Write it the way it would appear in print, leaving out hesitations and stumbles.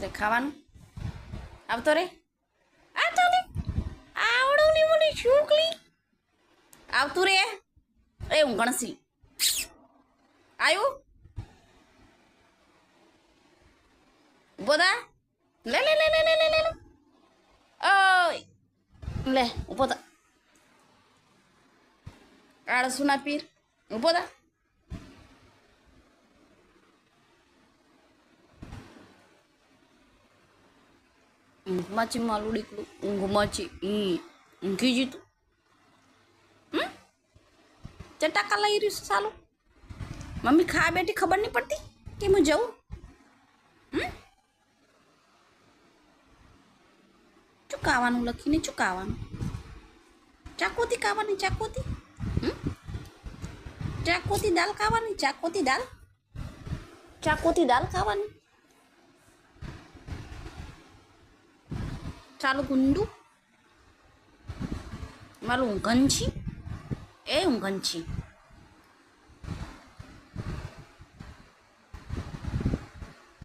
તે ખાવાનું આવતો રે આ તો લે આવડોની મને છોકલી આવતું રે એ હું ગણસી આવ્યું ઉભો થા લે લે લે લે લે લે લે ઓય લે ઉભો થા આળસુના પીર ઉભો થા ઊંઘમાંથી માલું દીકલું ઊંઘમાંથી ઊંઘી જીતું ચટાકા લઈ રહ્યું છે સાલું મમ્મી ખા બેઠી ખબર નહીં પડતી કે હું જઉં ચૂકાવાનું લખીને ચૂકાવાનું ચાકોતી ખાવાની ચાકોતી ચાકોતી દાલ ખાવાની ચાકોતી દાલ ખાવાની ચાલુ ગુંડું મારું ઊંઘન છી એ ઊંઘન છી